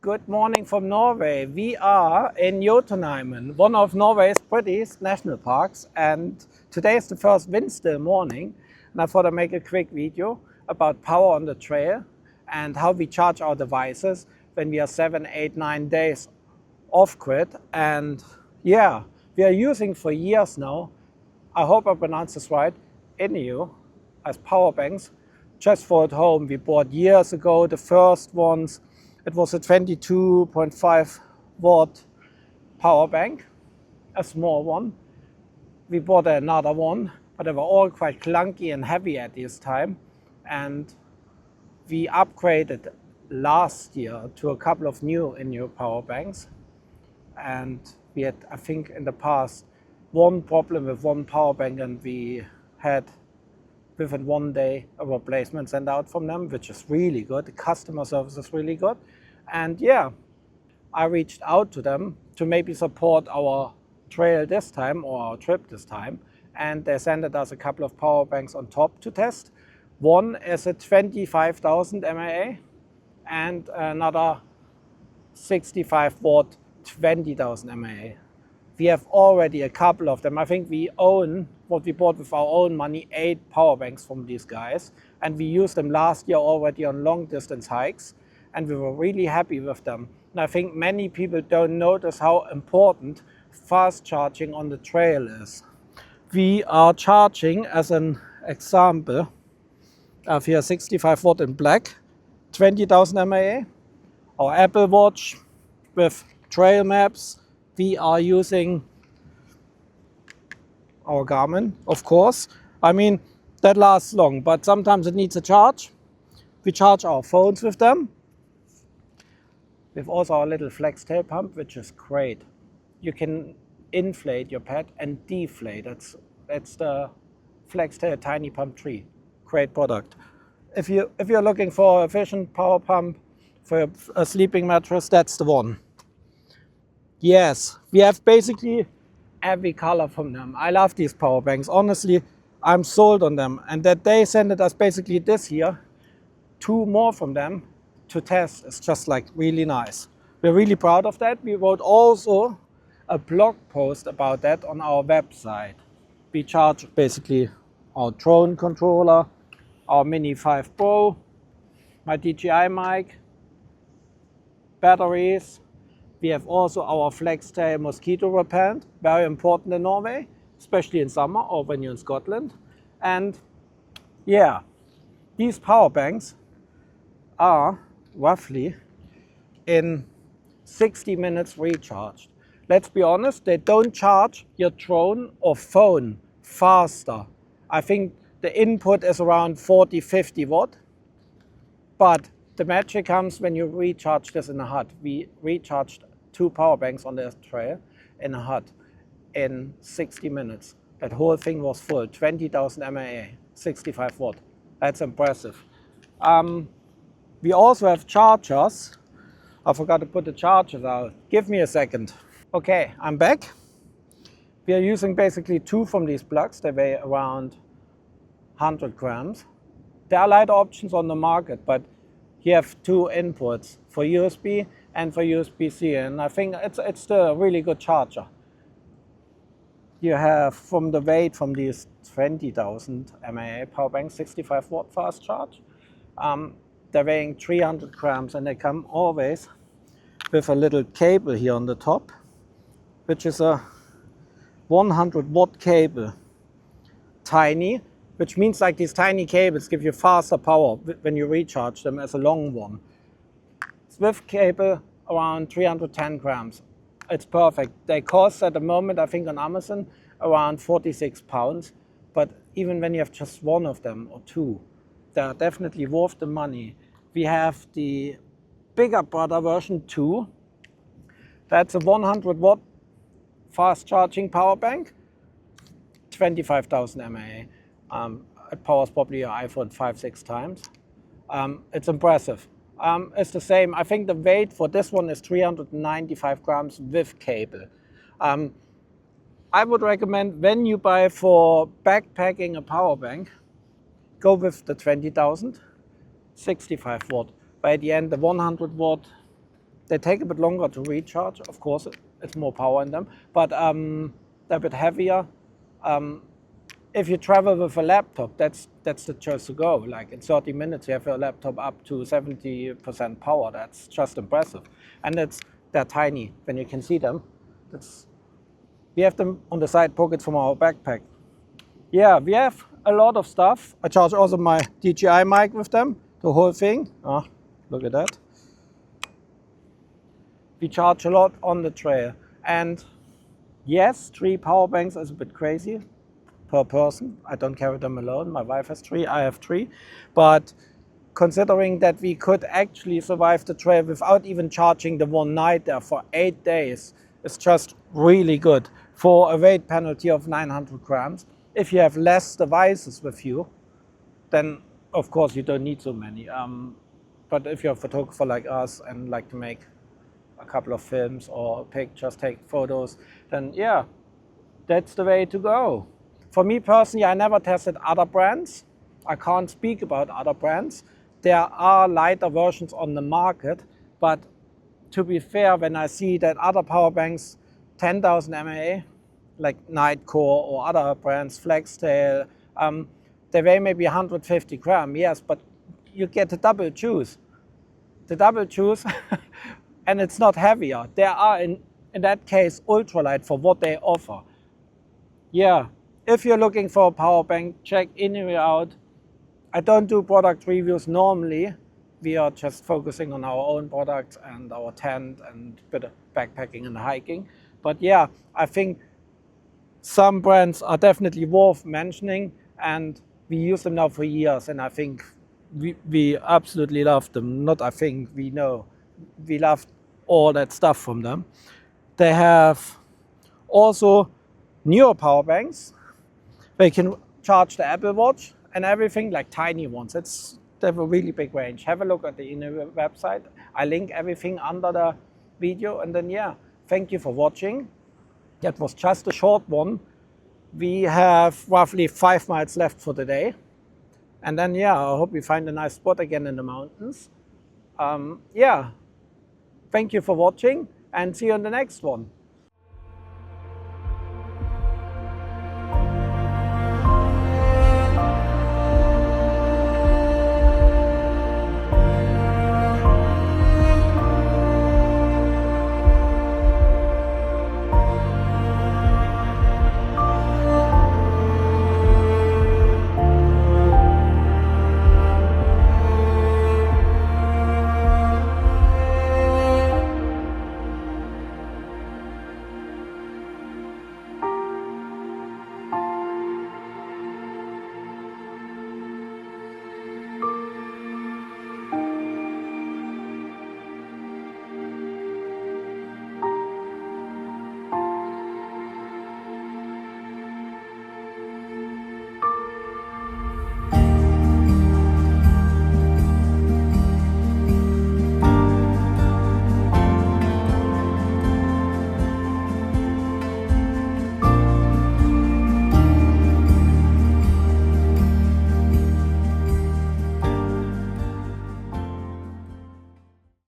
good morning from Norway. We are in Jotun, one of Norway's prettiest national parks, and today is the first wind-still morning, and I thought I'd make a quick video about power on the trail and how we charge our devices when we are 7, 8, 9 days off-grid. And yeah, we are using for years now, I hope I pronounced this right, INIU as power banks just for at home. We bought years ago the first ones. It was a 22.5 watt power bank, a small one. We bought another one, but they were all quite clunky and heavy at this time. And we upgraded last year to a couple of new INIU power banks. And we had, I think in the past, one problem with one power bank, and we had within 1 day a replacement sent out from them, which is really good. The customer service is really good. And yeah, I reached out to them to maybe support our trail this time or our trip this time. And they sent us a couple of power banks on top to test. One is a 25,000 mAh and another 65 watt 20,000 mAh. We have already a couple of them. I think we own, what we bought with our own money, 8 power banks from these guys. And we used them last year already on long distance hikes. And we were really happy with them. And I think many people don't notice how important fast charging on the trail is. We are charging, as an example, of here 65 watt in black, 20,000 mAh. Our Apple Watch with trail maps. We are using our Garmin, of course. I mean, that lasts long, but sometimes it needs a charge. We charge our phones with them. We have also our little flex tail pump, which is great. You can inflate your pad and deflate. That's the flex tail tiny pump 3. Great product. If you're looking for an efficient power pump for a sleeping mattress, that's the one. Yes, we have basically every color from them. I love these power banks. Honestly, I'm sold on them. And that they sent us basically this year 2 more from them to test. It's just like really nice. We're really proud of that. We wrote also a blog post about that on our website. We charge basically our drone controller, our Mini 5 Pro, my DJI mic, batteries. We have also our flex tail mosquito repellent, very important in Norway, especially in summer or when you're in Scotland. And yeah, these power banks are roughly in 60 minutes recharged. Let's be honest, they don't charge your drone or phone faster. I think the input is around 40-50 watt, but the magic comes when you recharge this in a hut. We recharged 2 power banks on the trail in a hut in 60 minutes. That whole thing was full, 20,000 mAh, 65 watt. That's impressive. We also have chargers. I forgot to put the chargers out. Give me a second. Okay, I'm back. We are using basically 2 from these plugs. They weigh around 100 grams. There are lighter options on the market, but you have 2 inputs for USB and for USB-C, and I think it's still a really good charger. You have from the weight from these 20,000 mAh power banks, 65 watt fast charge. They're weighing 300 grams, and they come always with a little cable here on the top, which is a 100 watt cable. Tiny, which means like these tiny cables give you faster power when you recharge them as a long one. Swift cable around 310 grams. It's perfect. They cost at the moment, I think on Amazon, around 46 pounds. But even when you have just 1 of them or 2, they're definitely worth the money. We have the bigger brother version 2. That's a 100 watt fast charging power bank, 25,000 mAh. It powers probably your iPhone 5-6 times. It's impressive. It's the same. I think the weight for this one is 395 grams with cable. I would recommend when you buy for backpacking a power bank, go with the 20,000, 65 watt. By the end, the 100 watt They take a bit longer to recharge. Of course, it's more power in them, but they're a bit heavier. If you travel with a laptop, that's the choice to go. Like in 30 minutes, you have your laptop up to 70% power. That's just impressive. And they're tiny. When you can see them, we have them on the side pockets from our backpack. Yeah, we have a lot of stuff. I charge also my DJI mic with them, the whole thing. Ah, look at that. We charge a lot on the trail. And yes, 3 power banks is a bit crazy per person. I don't carry them alone. My wife has 3, I have 3. But considering that we could actually survive the trail without even charging the one night there for 8 days, it's just really good for a weight penalty of 900 grams. If you have less devices with you, then of course you don't need so many. But if you're a photographer like us and like to make a couple of films or pictures, take photos, then yeah, that's the way to go. For me personally, I never tested other brands. I can't speak about other brands. There are lighter versions on the market, but to be fair, when I see that other power banks, 10,000 mAh, like Nightcore or other brands, Flextail, they weigh maybe 150 grams, yes, but you get the double juice. The double juice, and it's not heavier. They are, in that case, ultralight for what they offer. Yeah, if you're looking for a power bank, check INIU out. I don't do product reviews normally. We are just focusing on our own products and our tent and a bit of backpacking and hiking. But yeah, I think some brands are definitely worth mentioning, and we use them now for years, and I think we absolutely love them. Not I think, we know. We love all that stuff from them. They have also newer power banks. They can charge the Apple Watch and everything, like tiny ones. They have a really big range. Have a look at the INIU website. I link everything under the video. And then yeah, thank you for watching. That was just a short one. We have roughly 5 miles left for the day. And then yeah, I hope we find a nice spot again in the mountains. Yeah, thank you for watching and see you on the next one.